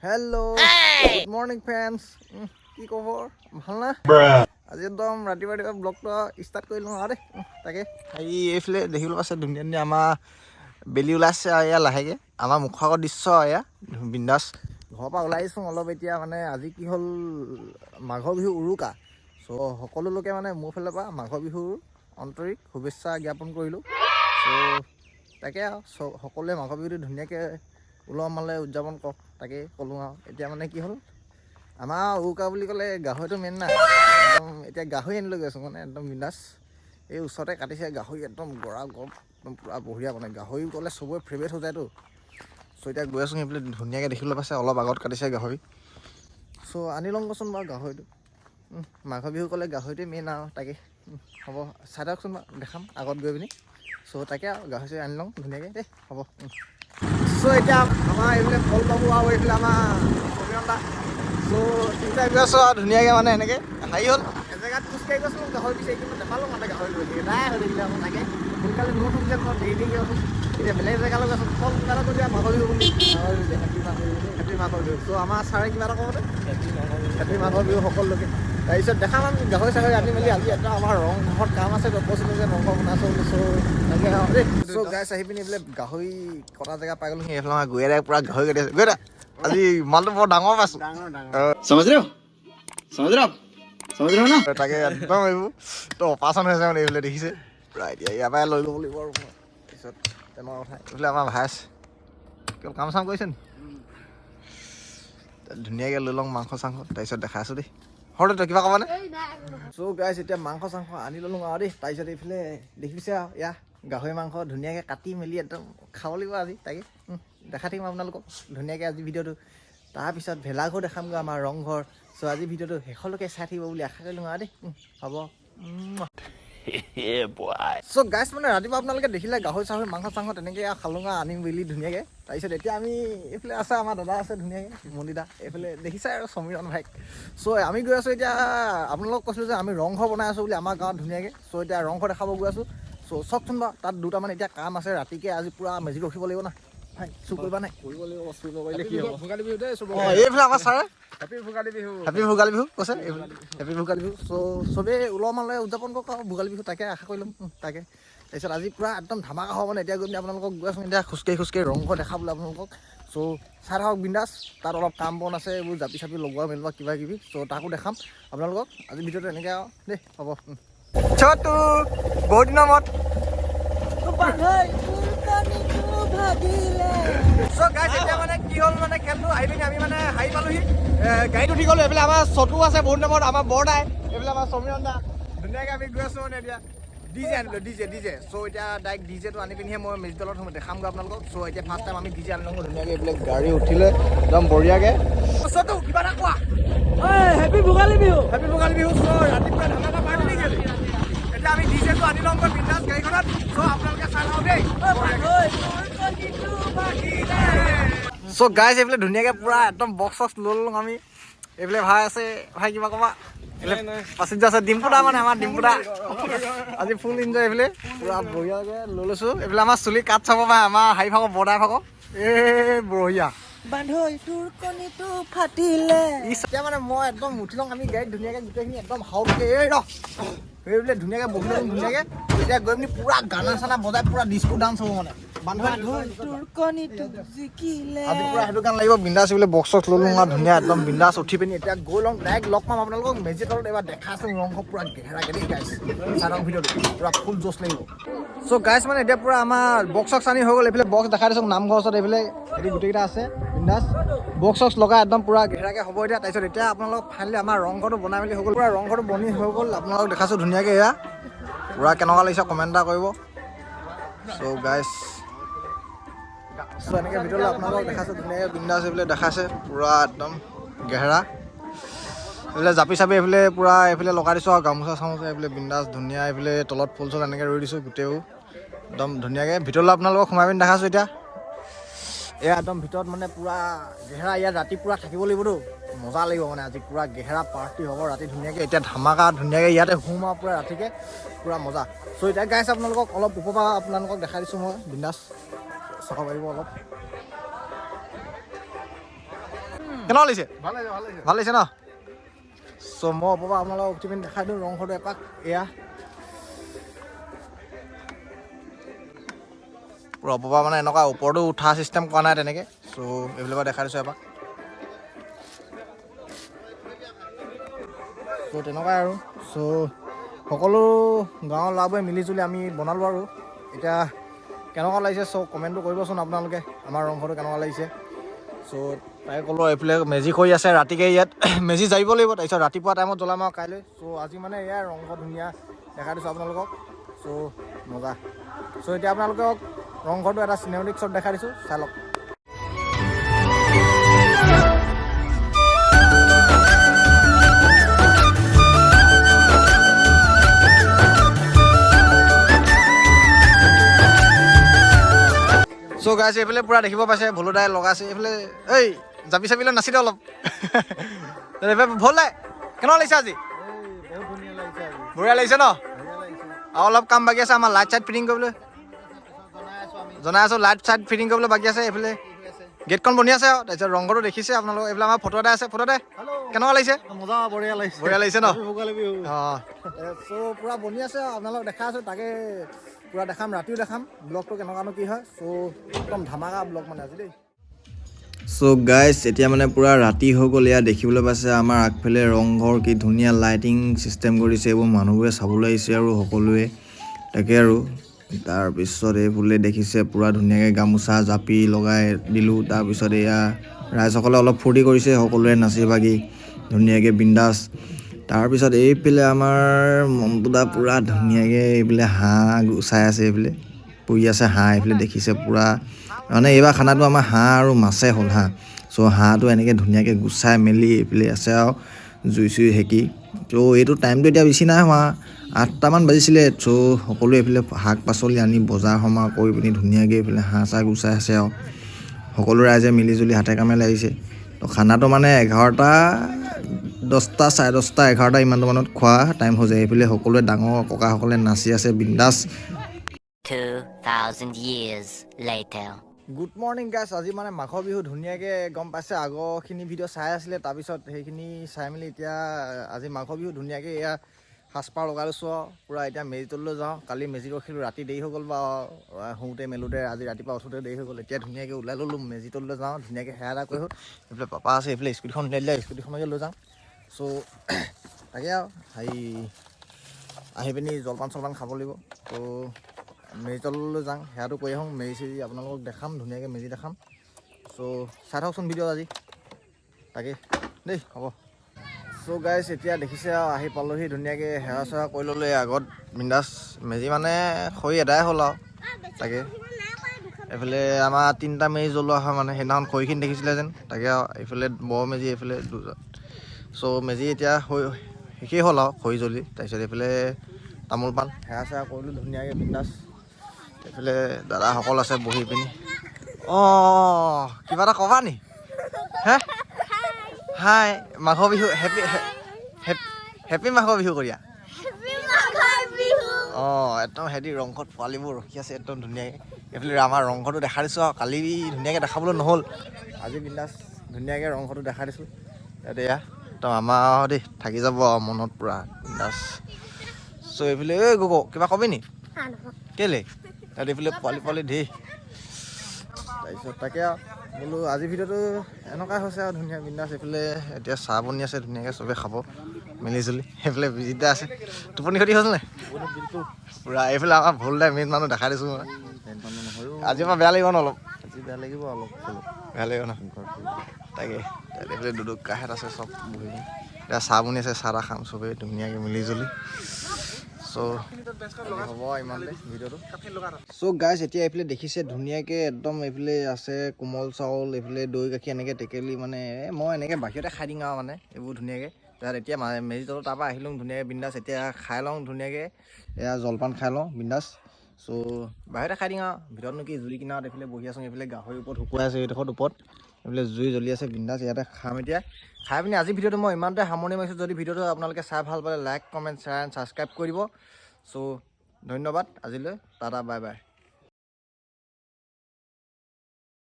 hello' good morning friends কি খবৰ ভাল না আজি একদম ৰাতিপুৱা ব্লগটো ষ্টাৰ্ট কৰিলোঁ আৰু দেই তাকে এইফালে দেখিবলৈ আছে ধুনীয়া ধুনীয়া আমাৰ বেলি ওলাইছে আৰু এয়া লাহেকৈ আমাৰ মুখৰ আগত দৃশ্য এয়া বিন্দাছ ঘৰৰ পৰা ওলাই আহিছোঁ অলপ এতিয়া মানে আজি কি হ'ল মাঘৰ বিহু উৰুকা চ' সকলো লোকে মানে মোৰ ফালৰ পৰা মাঘৰ বিহুৰ আন্তৰিক শুভেচ্ছা জ্ঞাপন কৰিলোঁ চ' তাকে আৰু সকলোৱে মাঘৰ বিহুটো ধুনীয়াকৈ উলহ মালহে উদযাপন কৰক তাকে ক'লোঁ আৰু এতিয়া মানে কি হ'ল আমাৰ উৰুকা বুলি ক'লে গাহৰিটো মেইন না একদম এতিয়া গাহৰি আনিলৈ গৈছোঁ মানে একদম বিন্দাছ এই ওচৰতে কাটিছে গাহৰি একদম গৰা গৰম একদম পূৰা বঢ়িয়া বনায় গাহৰি ক'লে চবৰে ফেভৰেট হৈ যায়তো চ' এতিয়া গৈ আছোঁ সেইফালে ধুনীয়াকৈ দেখিবলৈ পাইছে অলপ আগত কাটিছে গাহৰি চ' আনি লওঁ কচোন বাৰু গাহৰিটো মাঘৰ বিহু ক'লে গাহৰিটোৱে মেইন আৰু তাকে হ'ব চাই দিয়কচোন বাৰু দেখাম আগত গৈ পিনি চ' তাকে আৰু গাহৰি আনি লওঁ ধুনীয়াকৈ দেই হ'ব চ' এতিয়া আমাৰ এইফালে ফল পাব আৰু এইফালে আমাৰ অভিয়ন্তা চ' তিনিটা গৈ আছোঁ আৰু ধুনীয়াকৈ মানে এনেকৈ হেৰি হ'ল এজেগাত খোজকাঢ়ি গৈছিলোঁ গাহৰি বিচাৰি কিন্তু নাপালোঁ মানে গাহৰি গৈ নাই হৈ থাকিলে আকৌ তাকে সোনকালে নোট উঠিলে মই দেৰি গৈছোঁ এতিয়া বেলেগ জেগালৈ গৈছোঁ ফল কিবা এটা দিয়া মাঘৰ বিহু বুলি হেপী মাঘৰ বিহু চ' আমাৰ ছাৰে কিবা এটা কওঁতে হেপী মাঘৰ বিহু সকলোকে তাৰপিছত দেখাম আমি গাহৰি চাহৰি আনি মেলি আজি এটা আমাৰ ৰংঘৰত কাম আছে কৈছিলোঁ যে ৰংঘৰ বনাইছোঁ বুলি চ' তাকে আৰু দেই চ' গাইছ আহি পিনি এইফালে গাহৰি কটা জেগা পাই গ'লো এইফালে আমাৰ গৈয়ে পূৰা গাহৰি কাটি আছে গৈ আজি মালটো বৰ ডাঙৰ পাইছোঁ তাকে একদম এইবোৰ তো অপাৰেশ্যন হৈছে মানে এইফালে দেখিছে পূৰা এতিয়া ইয়াৰ পৰাই লৈ ল'ব লাগিব আৰু তাৰপিছত তেনেকুৱা কথা এইফালে আমাৰ ভাইছ কিয় কাম চাম কৰিছে নি ধুনীয়াকৈ লৈ লওঁ মাংস চাংস তাৰপিছত দেখাই আছোঁ দেই সৰু তই কিবা ক'বানে চ' গাইছ এতিয়া মাংস চাংস আনি ল'লোঁ আৰু দেই তাৰপিছত এইফালে দেখিছে আৰু এয়া গাহৰি মাংস ধুনীয়াকৈ কাটি মেলি একদম খাব লাগিব আজি তাকে দেখাই থাকিম আপোনালোকক ধুনীয়াকৈ আজি ভিডিঅ'টো তাৰপিছত ভেলাঘৰ দেখামগৈ আমাৰ ৰংঘৰ চ' আজি ভিডিঅ'টো শেষলৈকে চাই থাকিব বুলি আশা কৰিলোঁ আৰু দেই হ'ব চ' গাইছ মানে ৰাতিপুৱা আপোনালোকে দেখিলে গাহৰি চাহৰি মাংস চাংস তেনেকৈ খালোঁ আনিম বুলি ধুনীয়াকৈ তাৰপিছত এতিয়া আমি এইফালে আছে আমাৰ দাদা আছে ধুনীয়াকৈ মন্দিদা এইফালে দেখিছে আৰু সমীৰণ ভাইক চ' আমি গৈ আছোঁ এতিয়া আপোনালোকক কৈছিলোঁ যে আমি ৰংঘৰ বনাই আছোঁ বুলি আমাৰ গাঁৱত ধুনীয়াকৈ চ' এতিয়া ৰংঘৰ দেখাব গৈ আছোঁ চ' চাওকচোন বাৰু তাত দুটামান এতিয়া কাম আছে ৰাতিকৈ আজি পূৰা মেজিক ৰখিব লাগিব না ভাই চুৰ কৰিবা নাই কৰিব লাগিব চুৰ নকৰিলে কি হ'ব ভোগালী বিহু দেই এইফালে আমাৰ ছাৰে হেপী ভোগালী বিহু কৈছে হেপী ভোগালী বিহু চ' চবেই উলহ মালহে উদযাপন কৰক আৰু ভোগালী বিহু তাকে আশা কৰি ল'ম তাকে তাৰপিছত আজি পূৰা একদম ধামাকা হ'ব মানে এতিয়া গৈ পিনি আপোনালোকক গৈ আছোঁ এতিয়া খোজকাঢ়ি ৰংঘৰ দেখাবলৈ আপোনালোকক চ' চাই থাকক বিন্দাছ তাত অলপ কাম বন আছে এইবোৰ জাপি চাপি লগোৱা মেলোৱা কিবা কিবি চ' তাকো দেখাম আপোনালোকক আজি ভিডিঅ'টো এনেকৈ আৰু দেই হ'ব চটো বহুত দিনৰ মূৰত এতিয়া মানে কি হ'ল মানে খেলটো আহি পিনি আমি মানে হাৰি পালোহি গাড়ীত উঠি গ'লো এইফালে আমাৰ চটু আছে বহুত নম্বৰত আমাৰ বৰদাই এইফালে আমাৰ সমীৰণ দা ধুনীয়াকৈ আমি গৈ আছোঁ মানে এতিয়া ডিজে আনিলোঁ ডিজে চ' এতিয়া ডাইৰেক্ট ডিজেটো আনি পিনিহে মই মেজিক তলত দেখামগৈ আপোনালোকক চ' এতিয়া ফাৰ্ষ্ট টাইম আমি ডিজে আনিলোঁ ধুনীয়াকৈ এইবিলাক গাড়ী উঠিলে একদম বঢ়িয়াকৈ চটু কিবা এটা কোৱা হেপী ভোগালী বিহু চ' ৰাতিপুৱা ধামাকা পাৰ্টি নেকি এতিয়া আমি ডিজেটো আনি লওঁ বিন্দাছ গাড়ীখনত চ' আপোনালোকে চাই লওঁ দেই চ' গাইছ এইফালে ধুনীয়াকৈ পূৰা একদম বক্স চক্স লৈ ল'লোঁ আমি এইফালে ভাই আছে ভাই কিবা ক'বা পাচিত আছে ডিম্পুদা মানে আমাৰ ডিম্পুদা আজি ফুল ইনজয় এইফালে পূৰা বঢ়িয়াকৈ লৈ লৈছোঁ এইফালে আমাৰ চুলি কাট চাব পাৰে আমাৰ হাৰি ভাগৰ বৰ্ডাৰ ভাগৰ বঢ়িয়া এতিয়া মানে মই একদম উঠি লওঁ আমি গাড়ীত ধুনীয়াকৈ গোটেইখিনি একদম হাউলকৈ এইবোলে ধুনীয়াকৈ বহি ল'ম ধুনীয়াকৈ এতিয়া গৈ পিনি পূৰা গানা চানা বজাই পূৰা ডিস্কো ডান্স হ'ব মানে আজি পূৰা সেইটো গান লাগিব বিন্দাছ বোলে বক্স চক্স লৈ লওঁ আৰু ধুনীয়া একদম বিন্দাছ উঠি পিনি এতিয়া গৈ লওঁ ডাইৰেক্ট লগ পাম আপোনালোকক মেজিক তলত এবাৰ দেখাইছোঁ ৰংঘৰ পূৰা ঘেৰাকৈ দেই গাইছ চাওঁ ভিডিঅ'টো পূৰা ফুল জোচ লাগিব চ' গাইছ মানে এতিয়া পূৰা আমাৰ বক্স চক্স আনি হৈ গ'ল এইফালে বক্স দেখাই দিছোঁ নামঘৰ ওচৰত এইফালে এটি গোটেইকেইটা আছে বিন্দাছ বক্স চক্স লগাই একদম পূৰা ঘেৰাকৈ হ'ব এতিয়া তাৰপিছত এতিয়া আপোনালোক ফাইনেলি আমাৰ ৰংঘৰটো বনাই মেলি হৈ গ'ল পূৰা ৰংঘৰটো বনি হৈ গ'ল আপোনালোকক দেখাইছোঁ ধুনীয়াকৈ এয়া পূৰা কেনেকুৱা লাগিছে কমেণ্ট এটা কৰিব চ' গাইছ চ' এনেকৈ ভিডিঅ'লৈ আপোনালোকক দেখাইছোঁ ধুনীয়াকৈ বিন্দাছ এইফালে দেখাইছে পূৰা একদম গেহেৰা এইফালে জাপি চাপি এইফালে পূৰা এইফালে লগাই দিছোঁ আৰু গামোচা চামোচা এইফালে বিন্দাছ ধুনীয়া এইফালে তলত ফুল চল এনেকৈ ৰুই দিছোঁ গোটেইবোৰ একদম ধুনীয়াকৈ ভিতৰলৈ আপোনালোকক সোমাই পিনি দেখাইছোঁ এতিয়া এয়া একদম ভিতৰত মানে পূৰা গেহেৰা ইয়াত ৰাতি পূৰা থাকিব লাগিবতো মজা লাগিব মানে আজি পূৰা গেহেৰা পাৰ্টি হ'ব ৰাতি ধুনীয়াকৈ এতিয়া ধামাকা ধুনীয়াকৈ ইয়াতে শুম আৰু পূৰা ৰাতিকৈ পূৰা মজা চ' এতিয়া গাইছ আপোনালোকক অলপ ওপৰৰ পৰা আপোনালোকক দেখাই দিছোঁ মই বিন্দাছ চাব পাৰিব অলপ কেনেকুৱা লাগিছে ভাল লাগিছে ন চ' মই ওপৰৰ পৰা আপোনালোকক উঠি পিনি দেখাই দিওঁ ৰংঘৰটো এপাক এয়া পূৰা ওপৰৰ পৰা মানে এনেকুৱা ওপৰতো উঠা চিষ্টেম কৰা নাই তেনেকৈ চ' এইফালৰ পৰা দেখাই দিছোঁ এপাক চ' তেনেকুৱাই আৰু চ' সকলো গাঁৱৰ ল'ৰাবোৰে মিলিজুলি আমি বনালোঁ আৰু এতিয়া কেনেকুৱা লাগিছে চ' কমেণ্টটো কৰিবচোন আপোনালোকে আমাৰ ৰংঘৰটো কেনেকুৱা লাগিছে চ' তাই ক'লোঁ এইফালে মেজি কৰি আছে ৰাতিকে ইয়াত মেজি জাৰিব লাগিব তাৰপিছত ৰাতিপুৱা টাইমত জ্বলাম আৰু কাইলৈ চ' আজি মানে এয়াই ৰংঘৰ ধুনীয়া দেখাই দিছোঁ আপোনালোকক চ' মজা চ' এতিয়া আপোনালোকক ৰংঘৰটো এটা চিনেমেটিক শ্বট দেখাই দিছোঁ চাই লওক চ' গাইছে এইফালে পূৰা দেখিব পাইছে ভুলুদাই লগাইছে এইফালে এই জাপি চাপিলৈ নাচি দে অলপ এইফালে ভুল নাই কেনেকুৱা লাগিছে আজি বঢ়িয়া লাগিছে ন আৰু অলপ কাম বাকী আছে আমাৰ লাইট চাইট ফিটিং কৰিবলৈ জনাই আছোঁ লাইট চাইট ফিটিং কৰিবলৈ বাকী আছে এইফালে গেটখন বনি আছে আৰু তাৰপিছত ৰংঘৰটো দেখিছে আপোনালোক এইফালে আমাৰ ফটো এটা আছে ফটো দে কেনেকুৱা লাগিছে বঢ়িয়া লাগিছে ন অঁ চ' পূৰা বনি আছে আপোনালোক দেখাই আছোঁ তাকে পূৰা দেখাম ৰাতিও দেখাম ব্লগটো কেনেকুৱানো কি হয় চ' একদম ধামাকা ব্লগ মানে আজি দেই চ' গাইজ এতিয়া মানে পূৰা ৰাতি হৈ গ'ল এয়া দেখিবলৈ পাইছে আমাৰ আগফালে ৰংঘৰ কি ধুনীয়া লাইটিং চিষ্টেম কৰিছে এইবোৰ মানুহবোৰে চাবলৈ আহিছে আৰু সকলোৱে তাকে আৰু তাৰপিছত এইফালে দেখিছে পূৰা ধুনীয়াকৈ গামোচা জাপি লগাই দিলোঁ তাৰপিছত এয়া ৰাইজসকলে অলপ ফূৰ্তি কৰিছে সকলোৱে নাচি বাগি ধুনীয়াকৈ বিন্দাছ তাৰপিছত এইফালে আমাৰ মমপুদা পূৰা ধুনীয়াকৈ এইফালে হাঁহ গুচাই আছে এইফালে পুৰি আছে হাঁহ এইফালে দেখিছে পূৰা মানে এইবাৰ খানাটো আমাৰ হাঁহ আৰু মাছে হ'ল হাঁহ চ' হাঁহটো এনেকৈ ধুনীয়াকৈ গুচাই মেলি এইফালে আছে আৰু জুই চুই সেকি ত' এইটো টাইমটো এতিয়া বেছি নাই হোৱা 8টামান বাজিছিলে চ' সকলোৱে এইফালে শাক পাচলি আনি বজাৰ সমাৰ কৰি পিনি ধুনীয়াকৈ এইফালে হাঁহ চাহ গুচাই আছে আৰু সকলো ৰাইজে মিলিজুলি হাতে কামে লাগিছে ত' খানাটো মানে 11টা 10টা 10:30 11টা ইমানটো মানত খোৱা টাইম হৈ যায় এইফালে সকলোৱে ডাঙৰ ককাসকলে নাচি আছে বিন্দাছ 2000 years later গুড মৰ্ণিং গাইছ আজি মানে মাঘৰ বিহু ধুনীয়াকৈ গম পাইছে আগৰখিনি ভিডিঅ' চাই আছিলে তাৰপিছত সেইখিনি চাই মেলি এতিয়া আজি মাঘৰ বিহু ধুনীয়াকৈ এয়া সাজপাৰ লগাই লৈছোঁ আৰু পূৰা এতিয়া মেজি তললৈ যাওঁ কালি মেজি ৰখিলোঁ ৰাতি দেৰি হৈ গ'ল বাৰু শুওঁতে মেলোঁতে আজি ৰাতিপুৱা উঠোঁতে দেৰি হৈ গ'ল এতিয়া ধুনীয়াকৈ ওলাই ল'লোঁ মেজি তললৈ যাওঁ ধুনীয়াকৈ সেৱা এটা কৰি হ'ল এইফালে পাপা আছে এইফালে স্কুটিখন উলিয়াই দিলে স্কুটিখনকে লৈ যাওঁ চ' তাকে আৰু আহি পিনি জলপান চলপান খাব লাগিব ত' মেজি তললৈ যাওঁ সেয়াটো কৰি আহোঁ মেজি চেজি আপোনালোকক দেখাম ধুনীয়াকৈ মেজি দেখাম চ' চাই থাকচোন ভিডিঅ' আজি তাকে দেই হ'ব চ' গাইজ এতিয়া দেখিছে আৰু আহি পালোহি ধুনীয়াকৈ সেৱা চেৱা কৰি ল'লোঁ আগত বিন্দাছ মেজি মানে খৰি এদাই হ'ল আৰু তাকে এইফালে আমাৰ 3টা মেজি জ্বলোৱা হয় মানে সেইদিনাখন খৰিখিনি দেখিছিলে যেন তাকে আৰু এইফালে বৰ মেজি এইফালে দুজন চ' মেজি এতিয়া শেষেই হ'ল আৰু খৰি জ্বলি তাৰপিছত এইফালে তামোল পাণ সেৱা চেৱা কৰিলোঁ ধুনীয়াকৈ বিন্দাছ এইফালে দাদাসকল আছে বহি পিনি অঁ কিবা এটা ক'বা নি হে হাই মাঘৰ বিহু হেপী মাঘৰ বিহু কৰিয়া অঁ একদম সিহঁতি ৰংঘৰত পোৱালিবোৰ ৰখি আছে একদম ধুনীয়াকৈ এইফালে আমাৰ ৰংঘৰটো দেখাই দিছোঁ আৰু কালি ধুনীয়াকৈ দেখাবলৈ নহ'ল আজি বিন্দাছ ধুনীয়াকৈ ৰংঘৰটো দেখাই দিছোঁ ইয়াতে এয়া একদম আমাৰ দেই থাকি যাব আৰু মনত পূৰা বিন্দাছ চ' এইফালে এই গগ কিবা কবি নি কেলৈ তাত এইফালে পোৱালি ধেৰ তাৰপিছত তাকে আৰু বোলো আজি ভিডিঅ'টো এনেকুৱাই হৈছে আৰু ধুনীয়া বিন্দাছ এইফালে এতিয়া চাহ বনি আছে ধুনীয়াকৈ চবেই খাব মিলি জুলি সেইফালে বিজিতা আছে টোপনি ক্ষতি হ'ল নাই পূৰা এইফালে আমাৰ ভুল দাই মেইন মানুহ দেখাই দিছোঁ মই আজি আমাৰ বেয়া লাগিব ন অলপ আজি বেয়া লাগিব অলপ বেয়া লাগিব ন তাকে এইফালে দুদুক কাহেত আছে চব বহি এতিয়া চাহ বনি আছে চাহ খাম চবেই ধুনীয়াকৈ মিলি জুলি চ' হ'ব ইমানতে ভিডিঅ'টো চ' গাইজ এতিয়া এইফালে দেখিছে ধুনীয়াকৈ একদম এইফালে আছে কোমল চাউল এইফালে দৈ গাখীৰ এনেকৈ টেকেলি মানে মই এনেকৈ বাহিৰতে খাই দিওঁ আৰু মানে এইবোৰ ধুনীয়াকৈ তাত এতিয়া মেজি তলত তাৰপৰা আহিলোঁ ধুনীয়াকৈ বিন্দাছ এতিয়া খাই লওঁ ধুনীয়াকৈ এয়া জলপান খাই লওঁ বিন্দাছ চ' বাহিৰতে খাই দিওঁ আৰু ভিতৰতনো কি জুই কিনাৰত এইফালে বহি আছোঁ এইফালে গাহৰিৰ ওপৰত শুকুৱাই আছে এইডোখৰত ওপৰত এইফালে জুই জ্বলি আছে বিন্দাছ ইয়াতে খাম এতিয়া খাই পিনি আজি ভিডিঅ'টো মই ইমানতে সামৰণি মাৰিছোঁ যদি ভিডিঅ'টো আপোনালোকে চাই ভাল পালে like comment share and subscribe কৰি দিব চ' ধন্যবাদ আজিলৈ টাটা বাই বাই